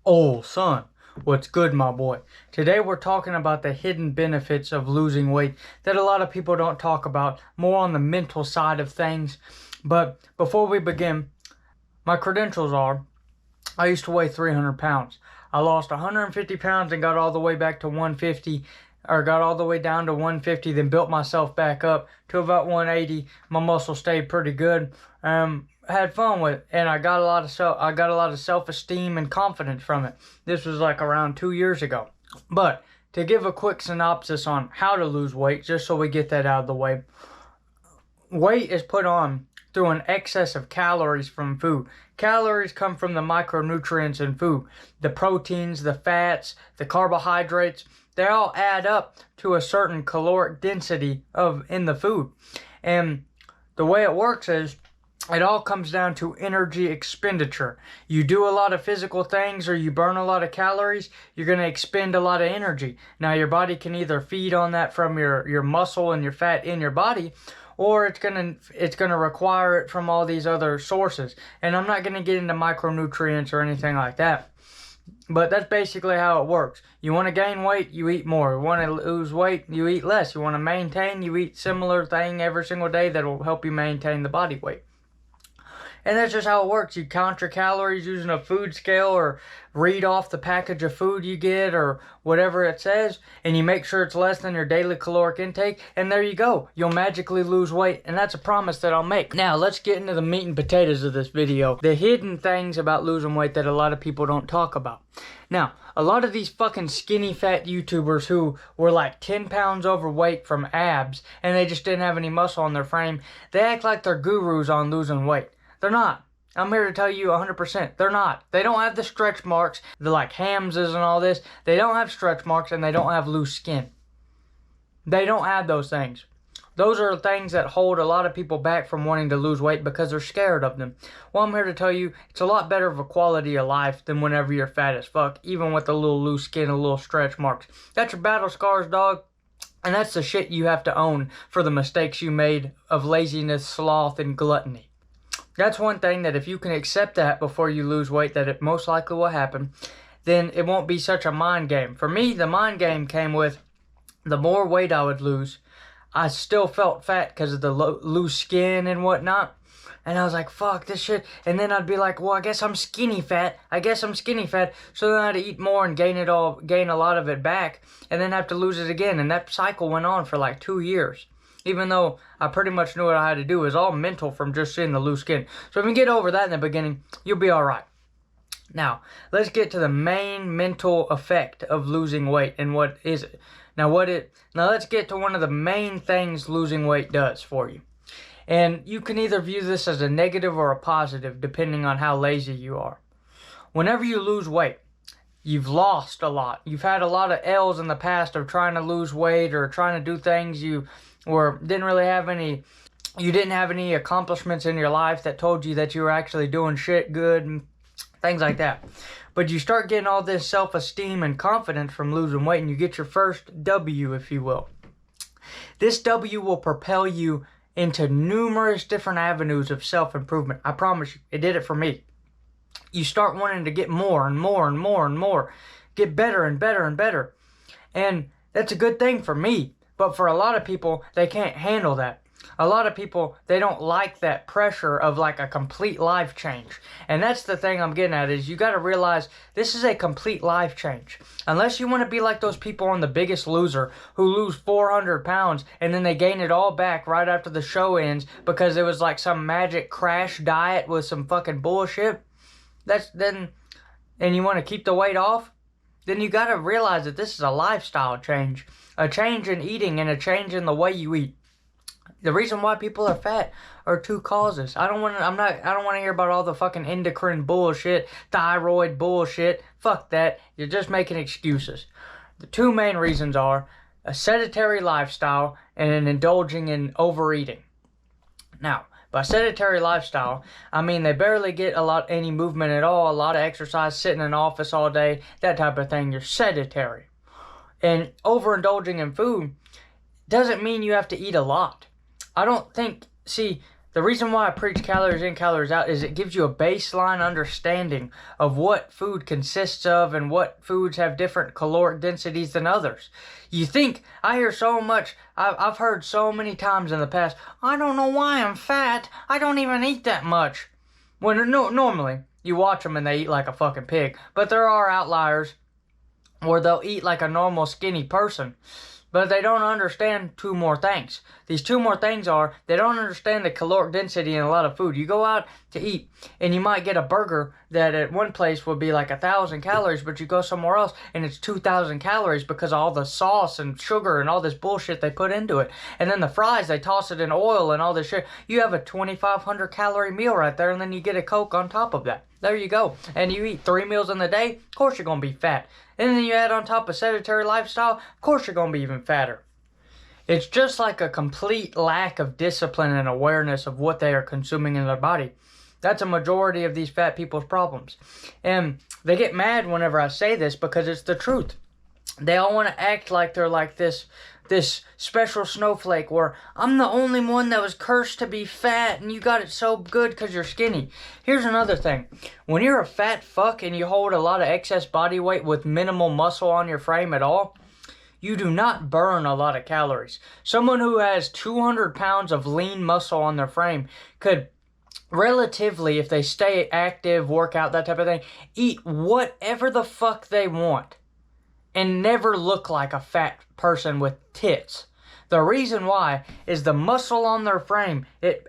Oh, son, what's good, my boy? Today we're talking about the hidden benefits of losing weight that a lot of people don't talk about, more on the mental side of things. But before we begin, my credentials are I used to weigh 300 pounds. I lost 150 pounds and got all the way back to 150, or got all the way down to 150, then built myself back up to about 180. My muscle stayed pretty good. Had fun with it, and I got a lot of self-esteem and confidence from it. This was like around 2 years ago. But to give a quick synopsis on how to lose weight, just so we get that out of the way, weight is put on through an excess of calories from food. Calories come from the micronutrients in food. The proteins, the fats, the carbohydrates, they all add up to a certain caloric density in the food. And the way it works is it all comes down to energy expenditure. You do a lot of physical things or you burn a lot of calories, you're going to expend a lot of energy. Now your body can either feed on that from your muscle and your fat in your body, or it's gonna require it from all these other sources. And I'm not gonna get into micronutrients or anything like that. But that's basically how it works. You want to gain weight, you eat more. You want to lose weight, you eat less. You want to maintain, you eat similar thing every single day that will help you maintain the body weight. And that's just how it works. You count your calories using a food scale or read off the package of food you get or whatever it says, and you make sure it's less than your daily caloric intake, and there you go. You'll magically lose weight, and that's a promise that I'll make. Now, let's get into the meat and potatoes of this video. The hidden things about losing weight that a lot of people don't talk about. Now, a lot of these fucking skinny fat YouTubers who were like 10 pounds overweight from abs, and they just didn't have any muscle on their frame, they act like they're gurus on losing weight. They're not. I'm here to tell you 100%. They're not. They don't have the stretch marks, the like Hamses and all this. They don't have stretch marks and they don't have loose skin. They don't have those things. Those are things that hold a lot of people back from wanting to lose weight because they're scared of them. Well, I'm here to tell you it's a lot better of a quality of life than whenever you're fat as fuck, even with a little loose skin, a little stretch marks. That's your battle scars, dog. And that's the shit you have to own for the mistakes you made of laziness, sloth, and gluttony. That's one thing that if you can accept that before you lose weight, that it most likely will happen, then it won't be such a mind game. For me, the mind game came with the more weight I would lose, I still felt fat because of the loose skin and whatnot. And I was like, fuck this shit. And then I'd be like, well, I guess I'm skinny fat. So then I'd eat more and gain a lot of it back, and then have to lose it again. And that cycle went on for like 2 years. Even though I pretty much knew what I had to do. It was all mental from just seeing the loose skin. So if you get over that in the beginning, you'll be alright. Now, let's get to the main mental effect of losing weight and what is it. Now let's get to one of the main things losing weight does for you. And you can either view this as a negative or a positive depending on how lazy you are. Whenever you lose weight, you've lost a lot. You've had a lot of L's in the past of trying to lose weight or trying to do things you didn't have any accomplishments in your life that told you that you were actually doing shit good and things like that. But you start getting all this self-esteem and confidence from losing weight, and you get your first W, if you will. This W will propel you into numerous different avenues of self-improvement. I promise you, it did it for me. You start wanting to get more and more and more and more. Get better and better and better. And that's a good thing for me. But for a lot of people, they can't handle that. A lot of people, they don't like that pressure of like a complete life change. And that's the thing I'm getting at is you got to realize this is a complete life change. Unless you want to be like those people on The Biggest Loser who lose 400 pounds and then they gain it all back right after the show ends because it was like some magic crash diet with some fucking bullshit. And you want to keep the weight off? Then you got to realize that this is a lifestyle change. A change in eating and a change in the way you eat. The reason why people are fat are two causes. I don't want to hear about all the fucking endocrine bullshit, thyroid bullshit. Fuck that. You're just making excuses. The two main reasons are a sedentary lifestyle and an indulging in overeating. Now, by sedentary lifestyle, I mean they barely get any movement at all, a lot of exercise, sitting in an office all day, that type of thing. You're sedentary. And overindulging in food doesn't mean you have to eat a lot. I don't think, see, The reason why I preach calories in, calories out is it gives you a baseline understanding of what food consists of and what foods have different caloric densities than others. You think, I hear so much, I've heard so many times in the past, I don't know why I'm fat, I don't even eat that much. When normally, you watch them and they eat like a fucking pig, but there are outliers where they'll eat like a normal skinny person. But they don't understand two more things. These two more things are, they don't understand the caloric density in a lot of food. You go out to eat, and you might get a burger that at one place would be like 1,000 calories, but you go somewhere else, and it's 2,000 calories because of all the sauce and sugar and all this bullshit they put into it. And then the fries, they toss it in oil and all this shit. You have a 2,500 calorie meal right there, and then you get a Coke on top of that. There you go. And you eat 3 meals in the day, of course you're going to be fat. And then you add on top a sedentary lifestyle, of course you're going to be even fatter. It's just like a complete lack of discipline and awareness of what they are consuming in their body. That's a majority of these fat people's problems. And they get mad whenever I say this because it's the truth. They all want to act like they're like this special snowflake where I'm the only one that was cursed to be fat and you got it so good because you're skinny. Here's another thing. When you're a fat fuck and you hold a lot of excess body weight with minimal muscle on your frame at all, you do not burn a lot of calories. Someone who has 200 pounds of lean muscle on their frame could relatively, if they stay active, work out, that type of thing, eat whatever the fuck they want and never look like a fat person with tits. The reason why is the muscle on their frame, it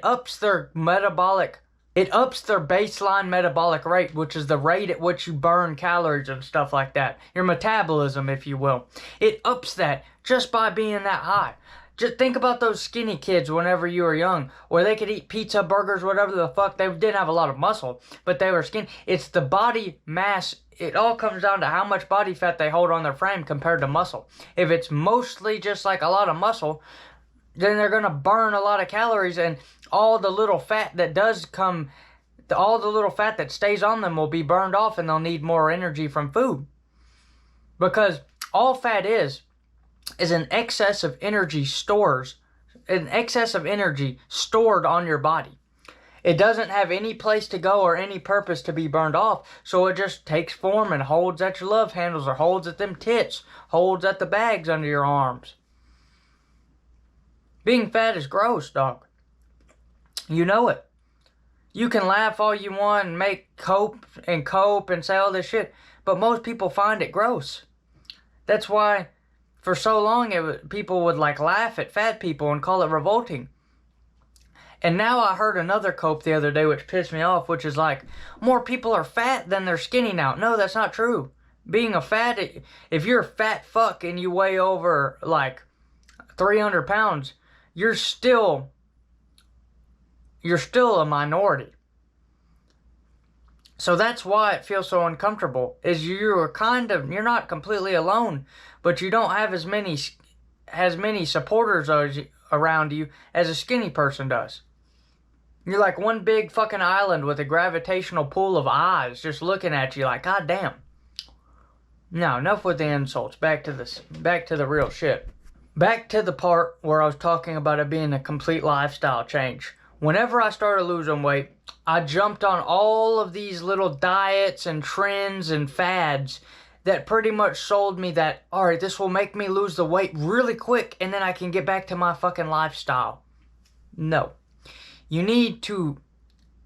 ups their metabolic, it ups their baseline metabolic rate, which is the rate at which you burn calories and stuff like that. Your metabolism, if you will. It ups that just by being that high. Just think about those skinny kids whenever you were young, where they could eat pizza, burgers, whatever the fuck. They didn't have a lot of muscle, but they were skinny. It's the body mass. It all comes down to how much body fat they hold on their frame compared to muscle. If it's mostly just like a lot of muscle, then they're going to burn a lot of calories, and all the little fat that does come, all the little fat that stays on them will be burned off, and they'll need more energy from food. Because all fat is an excess of energy stored on your body. It doesn't have any place to go or any purpose to be burned off, so it just takes form and holds at your love handles or holds at them tits, holds at the bags under your arms. Being fat is gross, dog. You know it. You can laugh all you want and make cope and say all this shit, but most people find it gross. That's why for so long people would like laugh at fat people and call it revolting. And now I heard another cope the other day which pissed me off, which is like, more people are fat than they're skinny now. No, that's not true. Being a fat, if you're a fat fuck and you weigh over like 300 pounds, you're still a minority. So that's why it feels so uncomfortable, is you're not completely alone, but you don't have as many supporters around you as a skinny person does. You're like one big fucking island with a gravitational pull of eyes just looking at you like, God damn. Now, enough with the insults. Back to the real shit. Back to the part where I was talking about it being a complete lifestyle change. Whenever I started losing weight, I jumped on all of these little diets and trends and fads that pretty much sold me that, alright, this will make me lose the weight really quick and then I can get back to my fucking lifestyle. No. You need to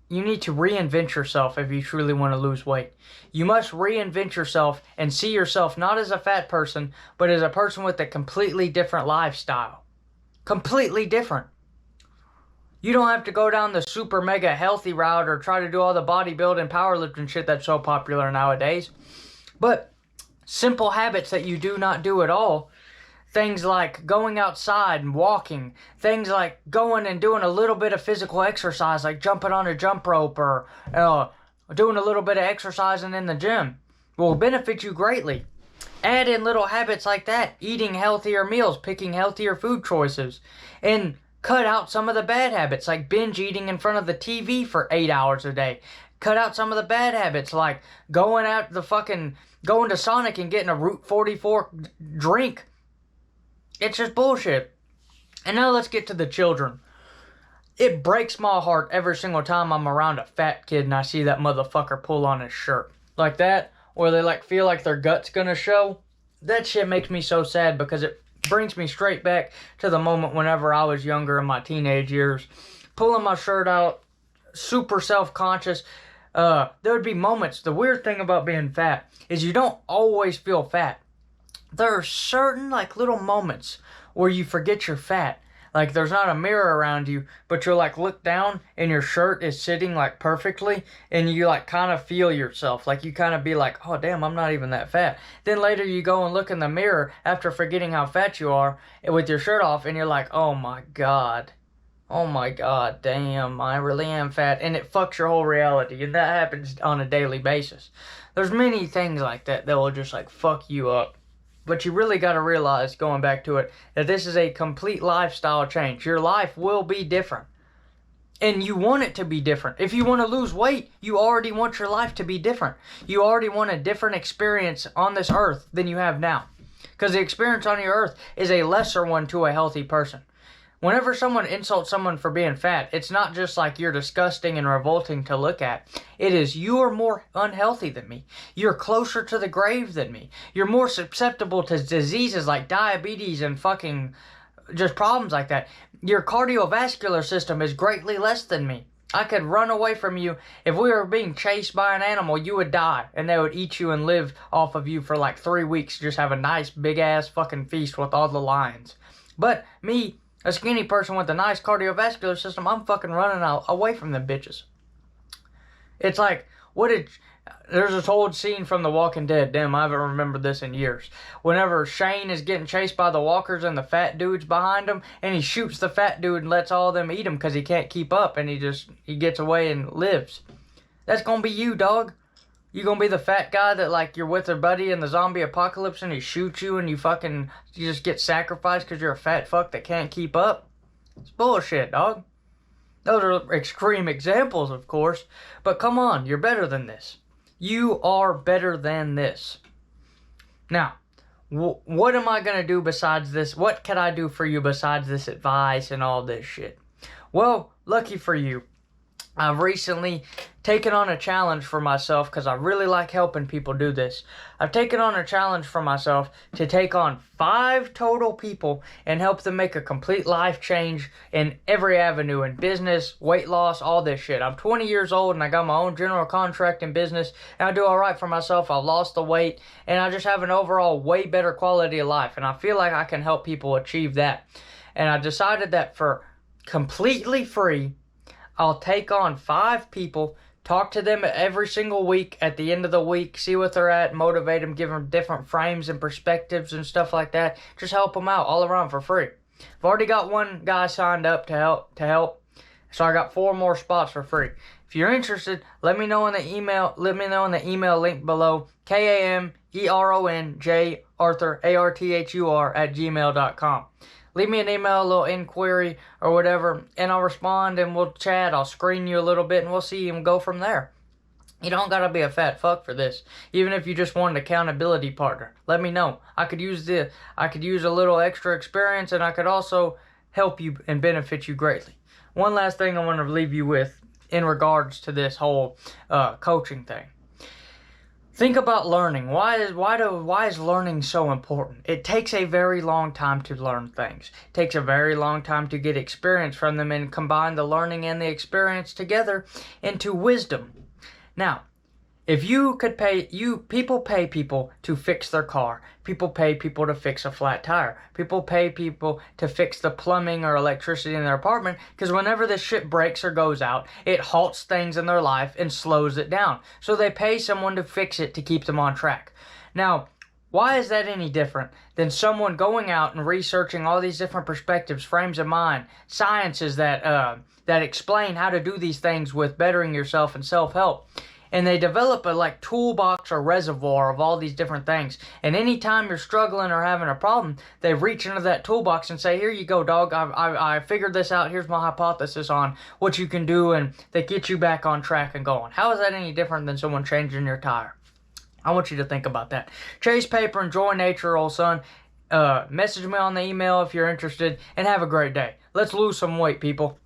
reinvent yourself if you truly want to lose weight. You must reinvent yourself and see yourself not as a fat person, but as a person with a completely different lifestyle. Completely different. You don't have to go down the super mega healthy route or try to do all the bodybuilding, powerlifting shit that's so popular nowadays. But simple habits that you do not do at all. Things like going outside and walking. Things like going and doing a little bit of physical exercise, like jumping on a jump rope or doing a little bit of exercising in the gym will benefit you greatly. Add in little habits like that. Eating healthier meals, picking healthier food choices, and cut out some of the bad habits like binge eating in front of the TV for 8 hours a day. Cut out some of the bad habits like going to Sonic and getting a Route 44 drink. It's just bullshit. And now let's get to the children. It breaks my heart every single time I'm around a fat kid and I see that motherfucker pull on his shirt. Like that, or they like feel like their gut's gonna show. That shit makes me so sad because it brings me straight back to the moment whenever I was younger in my teenage years. Pulling my shirt out, super self-conscious. There would be moments. The weird thing about being fat is you don't always feel fat. There are certain like little moments where you forget you're fat. Like there's not a mirror around you, but you'll like look down and your shirt is sitting like perfectly and you like kind of feel yourself. Like you kind of be like, oh damn, I'm not even that fat. Then later you go and look in the mirror after forgetting how fat you are with your shirt off and you're like, oh my God. Oh my God, damn, I really am fat. And it fucks your whole reality. And that happens on a daily basis. There's many things like that that will just like fuck you up. But you really got to realize, going back to it, that this is a complete lifestyle change. Your life will be different. And you want it to be different. If you want to lose weight, you already want your life to be different. You already want a different experience on this earth than you have now. Because the experience on your earth is a lesser one to a healthy person. Whenever someone insults someone for being fat, it's not just like you're disgusting and revolting to look at. It is, you are more unhealthy than me. You're closer to the grave than me. You're more susceptible to diseases like diabetes and fucking just problems like that. Your cardiovascular system is greatly less than me. I could run away from you. If we were being chased by an animal, you would die. And they would eat you and live off of you for like 3 weeks. Just have a nice big ass fucking feast with all the lions. But me, a skinny person with a nice cardiovascular system, I'm fucking running away from them bitches. It's like, there's this old scene from The Walking Dead. Damn, I haven't remembered this in years. Whenever Shane is getting chased by the walkers and the fat dude's behind him, and he shoots the fat dude and lets all of them eat him because he can't keep up, and he gets away and lives. That's gonna be you, dog. You gonna be the fat guy that like you're with a buddy in the zombie apocalypse and he shoots you and you just get sacrificed because you're a fat fuck that can't keep up? It's bullshit, dog. Those are extreme examples, of course, but come on, you're better than this. You are better than this. Now, what am I gonna do besides this? What can I do for you besides this advice and all this shit? Well, lucky for you, I've recently taken on a challenge for myself because I really like helping people do this. I've taken on a challenge for myself to take on 5 total people and help them make a complete life change in every avenue, in business, weight loss, all this shit. I'm 20 years old and I got my own general contracting business and I do alright for myself. I've lost the weight and I just have an overall way better quality of life, and I feel like I can help people achieve that. And I decided that for completely free, I'll take on 5 people, talk to them every single week, at the end of the week, see what they're at, motivate them, give them different frames and perspectives and stuff like that. Just help them out all around for free. I've already got 1 guy signed up to help, so I got 4 more spots for free. If you're interested, let me know in the email link below, KAMERONJArthur@gmail.com. Leave me an email, a little inquiry or whatever, and I'll respond and we'll chat. I'll screen you a little bit and we'll see and go from there. You don't gotta be a fat fuck for this. Even if you just want an accountability partner, let me know. I could use a little extra experience, and I could also help you and benefit you greatly. One last thing I want to leave you with in regards to this whole coaching thing. Think about learning. Why is learning so important? It takes a very long time to learn things. It takes a very long time to get experience from them and combine the learning and the experience together into wisdom. Now, if you could people pay people to fix their car. People pay people to fix a flat tire. People pay people to fix the plumbing or electricity in their apartment, because whenever this shit breaks or goes out, it halts things in their life and slows it down. So they pay someone to fix it to keep them on track. Now, why is that any different than someone going out and researching all these different perspectives, frames of mind, sciences that explain how to do these things with bettering yourself and self-help? And they develop a toolbox or reservoir of all these different things. And anytime you're struggling or having a problem, they reach into that toolbox and say, here you go, dog. I figured this out. Here's my hypothesis on what you can do. And they get you back on track and going. How is that any different than someone changing your tire? I want you to think about that. Chase paper, enjoy nature, old son. Message me on the email if you're interested. And have a great day. Let's lose some weight, people.